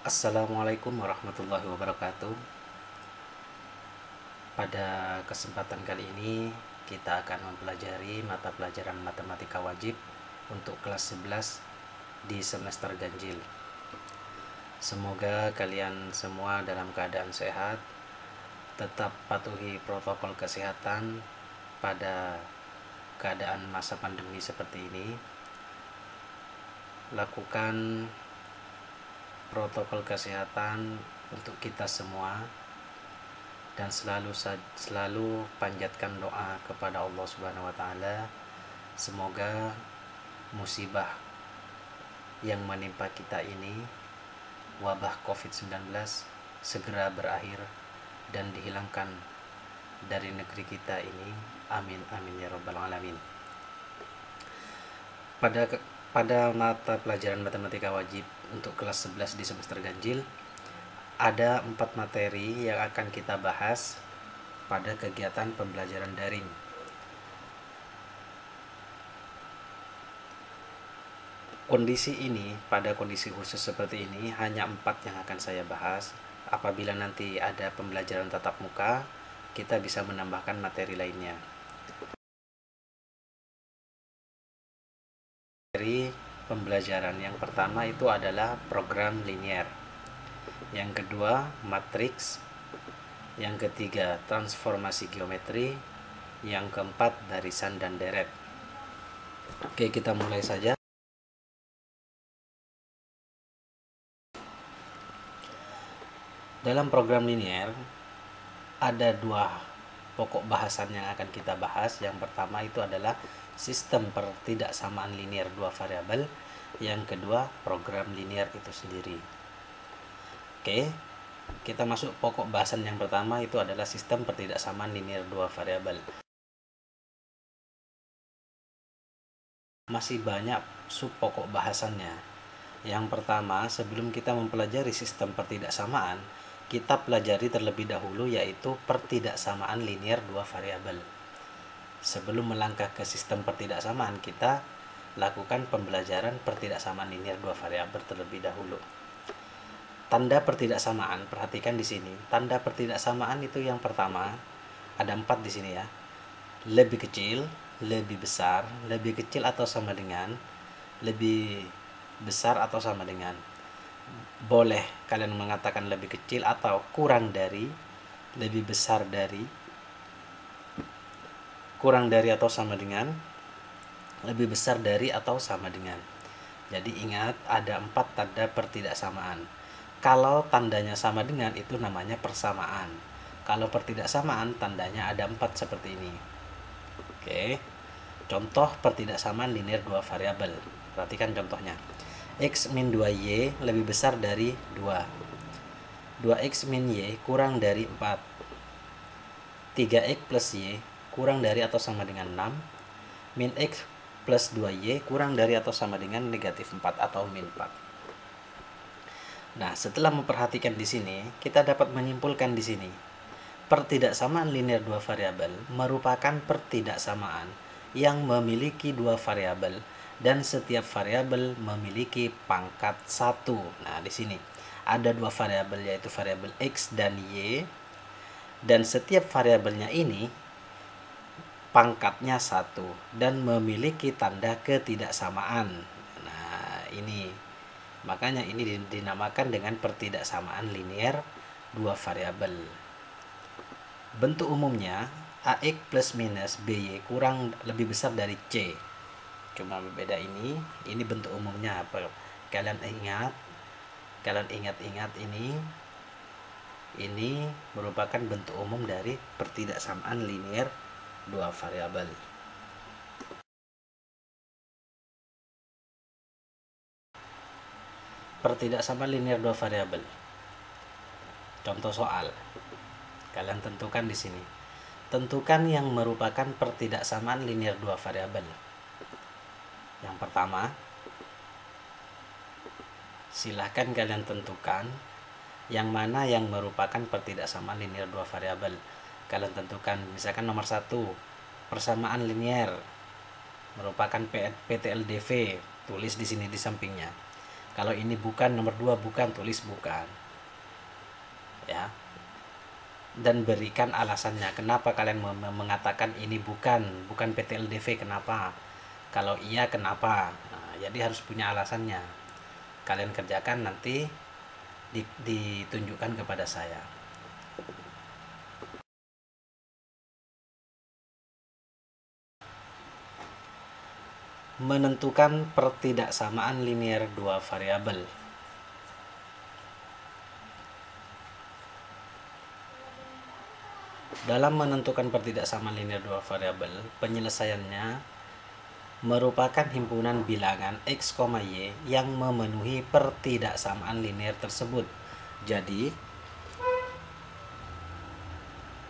Assalamualaikum warahmatullahi wabarakatuh. Pada kesempatan kali ini kita akan mempelajari mata pelajaran matematika wajib untuk kelas 11 di semester ganjil. Semoga kalian semua dalam keadaan sehat, tetap patuhi protokol kesehatan pada keadaan masa pandemi seperti ini. Lakukan protokol kesehatan untuk kita semua dan selalu panjatkan doa kepada Allah Subhanahu wa taala, semoga musibah yang menimpa kita ini, wabah Covid-19, segera berakhir dan dihilangkan dari negeri kita ini. Amin amin ya rabbal alamin. Pada mata pelajaran matematika wajib untuk kelas 11 di semester ganjil, ada 4 materi yang akan kita bahas pada kegiatan pembelajaran daring. Pada kondisi khusus seperti ini, hanya 4 yang akan saya bahas. Apabila nanti ada pembelajaran tatap muka, kita bisa menambahkan materi lainnya. Materi pembelajaran yang pertama itu adalah program linier, yang kedua matriks, yang ketiga transformasi geometri, yang keempat barisan dan deret. Oke, kita mulai saja. Dalam program linier ada 2 pokok bahasan yang akan kita bahas. Yang pertama itu adalah sistem pertidaksamaan linier 2 variabel. Yang kedua program linier itu sendiri. Oke, kita masuk pokok bahasan yang pertama, itu adalah sistem pertidaksamaan linier 2 variabel. Masih banyak sub pokok bahasannya. Yang pertama, sebelum kita mempelajari sistem pertidaksamaan, kita pelajari terlebih dahulu yaitu pertidaksamaan linier 2 variabel. Sebelum melangkah ke sistem pertidaksamaan, kita lakukan pembelajaran pertidaksamaan linier 2 variabel terlebih dahulu. Tanda pertidaksamaan, perhatikan di sini. Tanda pertidaksamaan itu yang pertama ada 4 di sini ya. Lebih kecil, lebih besar, lebih kecil atau sama dengan, lebih besar atau sama dengan. Boleh kalian mengatakan lebih kecil atau kurang dari, lebih besar dari, kurang dari atau sama dengan, lebih besar dari atau sama dengan. Jadi ingat, ada 4 tanda pertidaksamaan. Kalau tandanya sama dengan, itu namanya persamaan. Kalau pertidaksamaan, tandanya ada 4 seperti ini. Oke, contoh pertidaksamaan linier 2 variabel. Perhatikan contohnya. X min 2Y lebih besar dari 2. 2X min Y kurang dari 4. 3X plus Y kurang dari atau sama dengan 6. Min X plus 2Y kurang dari atau sama dengan negatif 4 atau min 4. Nah, setelah memperhatikan di sini, kita dapat menyimpulkan di sini. Pertidaksamaan linier 2 variabel merupakan pertidaksamaan yang memiliki 2 variabel dan setiap variabel memiliki pangkat 1. Nah, di sini ada 2 variabel, yaitu variabel X dan Y, dan setiap variabelnya ini pangkatnya 1 dan memiliki tanda ketidaksamaan. Nah, ini makanya ini dinamakan dengan pertidaksamaan linier 2 variabel. Bentuk umumnya AX plus minus BY kurang lebih besar dari C. Cuma berbeda ini bentuk umumnya apa? Kalian ingat ini merupakan bentuk umum dari pertidaksamaan linier 2 variabel. Pertidaksamaan linier 2 variabel. Contoh soal. Kalian tentukan di sini. Tentukan yang merupakan pertidaksamaan linier 2 variabel. Yang pertama, silahkan kalian tentukan yang mana yang merupakan pertidaksamaan linier 2 variabel. Kalian tentukan, misalkan nomor 1, persamaan linier merupakan PTLDV, tulis di sini di sampingnya. Kalau ini bukan, nomor 2 bukan, tulis bukan. Ya. Dan berikan alasannya. Kenapa kalian mengatakan ini bukan PT LDV, kenapa? Kalau iya, kenapa? Nah, jadi harus punya alasannya. Kalian kerjakan, nanti ditunjukkan kepada saya. Menentukan pertidaksamaan linear dua variabel. Dalam menentukan pertidaksamaan linear dua variabel, penyelesaiannya merupakan himpunan bilangan x, y yang memenuhi pertidaksamaan linear tersebut. Jadi,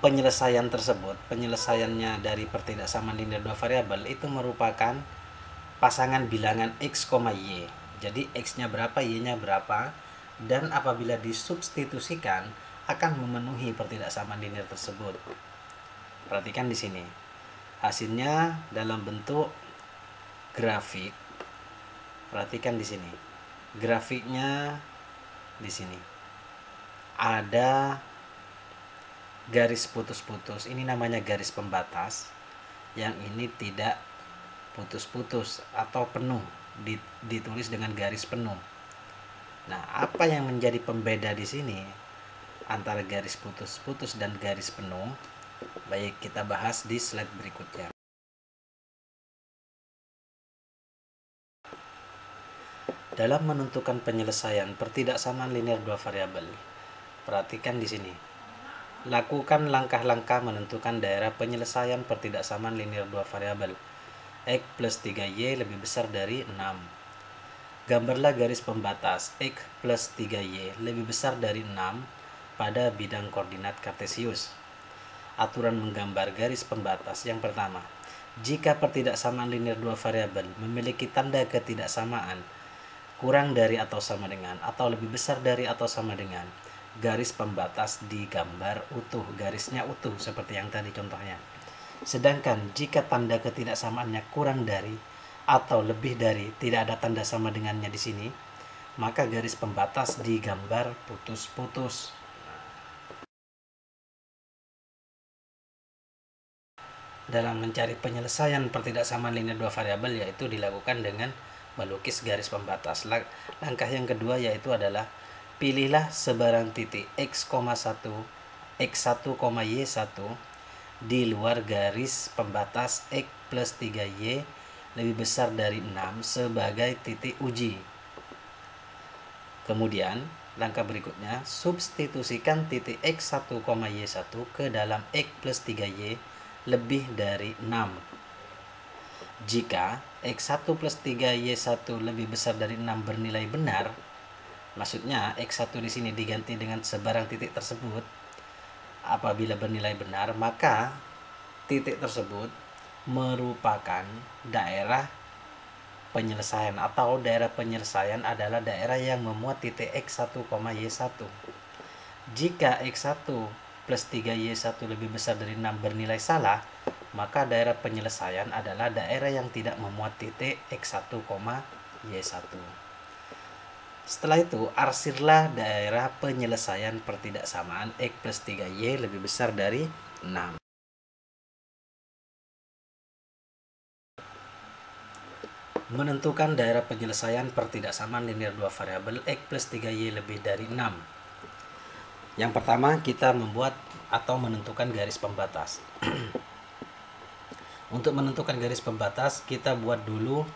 penyelesaian tersebut, penyelesaiannya dari pertidaksamaan linear dua variabel itu merupakan pasangan bilangan x, y. Jadi x-nya berapa, y-nya berapa, dan apabila disubstitusikan akan memenuhi pertidaksamaan linear tersebut. Perhatikan di sini. Hasilnya dalam bentuk grafik. Perhatikan di sini. Grafiknya di sini. Ada garis putus-putus. Ini namanya garis pembatas. Yang ini tidak putus-putus atau penuh, ditulis dengan garis penuh. Nah, apa yang menjadi pembeda di sini antara garis putus-putus dan garis penuh? Baik, kita bahas di slide berikutnya. Dalam menentukan penyelesaian pertidaksamaan linear dua variabel, perhatikan di sini. Lakukan langkah-langkah menentukan daerah penyelesaian pertidaksamaan linear dua variabel. X plus 3Y lebih besar dari 6. Gambarlah garis pembatas X plus 3Y lebih besar dari 6 pada bidang koordinat kartesius. Aturan menggambar garis pembatas yang pertama. Jika pertidaksamaan linear dua variabel memiliki tanda ketidaksamaan kurang dari atau sama dengan atau lebih besar dari atau sama dengan, garis pembatas digambar utuh, garisnya utuh seperti yang tadi contohnya. Sedangkan jika tanda ketidaksamaannya kurang dari atau lebih dari, tidak ada tanda sama dengannya di sini, maka garis pembatas digambar putus-putus. Dalam mencari penyelesaian pertidaksamaan linear dua variabel yaitu dilakukan dengan melukis garis pembatas. Langkah yang kedua yaitu adalah pilihlah sebarang titik x,1, x1, y1 di luar garis pembatas x plus 3y lebih besar dari 6 sebagai titik uji. Kemudian, langkah berikutnya, substitusikan titik x1, y1 ke dalam x plus 3y lebih dari 6. Jika x1 plus 3y1 lebih besar dari 6 bernilai benar, maksudnya x1 di sini diganti dengan sebarang titik tersebut. Apabila bernilai benar, maka titik tersebut merupakan daerah penyelesaian, atau daerah penyelesaian adalah daerah yang memuat titik x1, y1. Jika x1 plus 3y1 lebih besar dari 6 bernilai salah, maka daerah penyelesaian adalah daerah yang tidak memuat titik x1, y1. Setelah itu, arsirlah daerah penyelesaian pertidaksamaan x plus 3y lebih besar dari 6. Menentukan daerah penyelesaian pertidaksamaan linear dua variabel x plus 3y lebih dari 6. Yang pertama, kita membuat atau menentukan garis pembatas. Untuk menentukan garis pembatas, kita buat dulu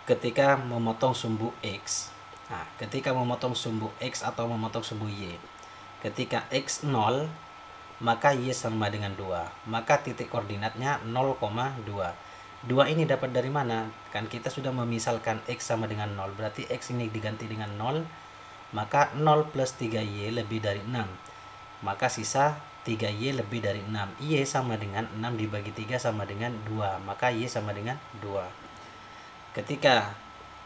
ketika memotong sumbu x. Nah, ketika memotong sumbu x atau memotong sumbu y, ketika x 0, maka y sama dengan 2. Maka titik koordinatnya 0,2. 2 ini dapat dari mana? Kan kita sudah memisalkan x sama dengan 0. Berarti x ini diganti dengan 0. Maka 0 plus 3y lebih dari 6. Maka sisa 3y lebih dari 6. Y sama dengan 6 dibagi 3 sama dengan 2. Maka y sama dengan 2. Ketika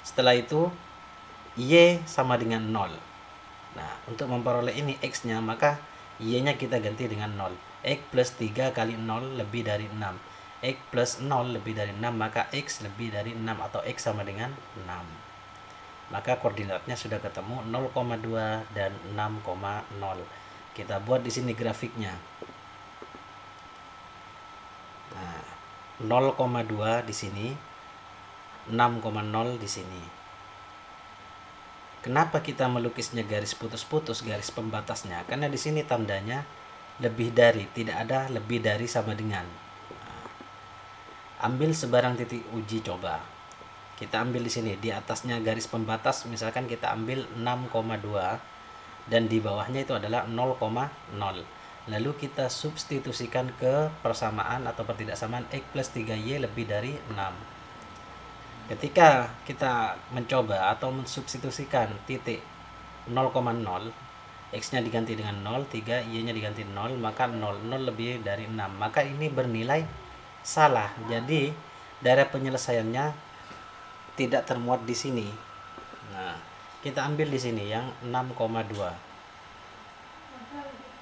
setelah itu y sama dengan 0. Nah, untuk memperoleh ini x-nya, maka y-nya kita ganti dengan 0. X plus 3 kali 0 lebih dari 6. X plus 0 lebih dari 6, maka x lebih dari 6 atau x sama dengan 6. maka koordinatnya sudah ketemu 0,2 dan 6,0. Kita buat di sini grafiknya. Nah, 0,2 di sini, 6,0 di sini. Kenapa kita melukisnya garis putus-putus, garis pembatasnya? Karena di sini tandanya lebih dari, tidak ada lebih dari sama dengan. Nah, ambil sebarang titik uji coba. Kita ambil di sini, di atasnya garis pembatas, misalkan kita ambil 6,2 dan di bawahnya itu adalah 0,0. Lalu kita substitusikan ke persamaan atau pertidaksamaan X plus 3Y lebih dari 6. Ketika kita mencoba atau mensubstitusikan titik 0,0, X-nya diganti dengan 0, 3, Y-nya diganti 0, maka 0 lebih dari 6. Maka ini bernilai salah. Jadi, daerah penyelesaiannya tidak termuat di sini. Nah, kita ambil di sini yang 6,2.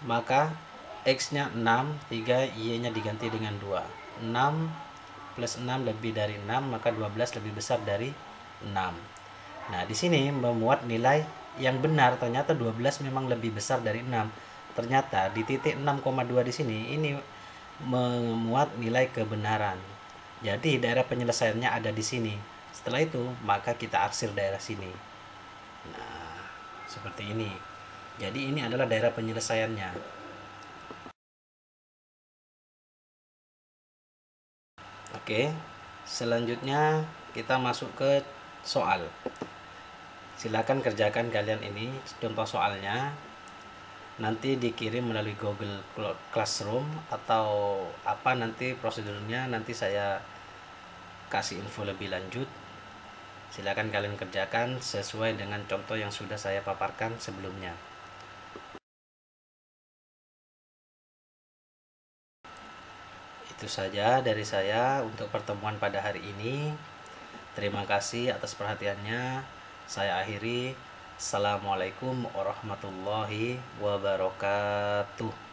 Maka X-nya 6, 3, Y-nya diganti dengan 2. 6 plus 6 lebih dari 6, maka 12 lebih besar dari 6. Nah, di sini memuat nilai yang benar, ternyata 12 memang lebih besar dari 6. Ternyata di titik 6,2 di sini ini memuat nilai kebenaran. Jadi daerah penyelesaiannya ada di sini. Setelah itu, maka kita arsir daerah sini. Nah, seperti ini. Jadi ini adalah daerah penyelesaiannya. Oke, selanjutnya kita masuk ke soal. Silakan kerjakan kalian ini contoh soalnya. Nanti dikirim melalui Google Classroom atau apa nanti prosedurnya, nanti saya kasih info lebih lanjut. Silakan kalian kerjakan sesuai dengan contoh yang sudah saya paparkan sebelumnya. Itu saja dari saya untuk pertemuan pada hari ini. Terima kasih atas perhatiannya. Saya akhiri. Assalamualaikum warahmatullahi wabarakatuh.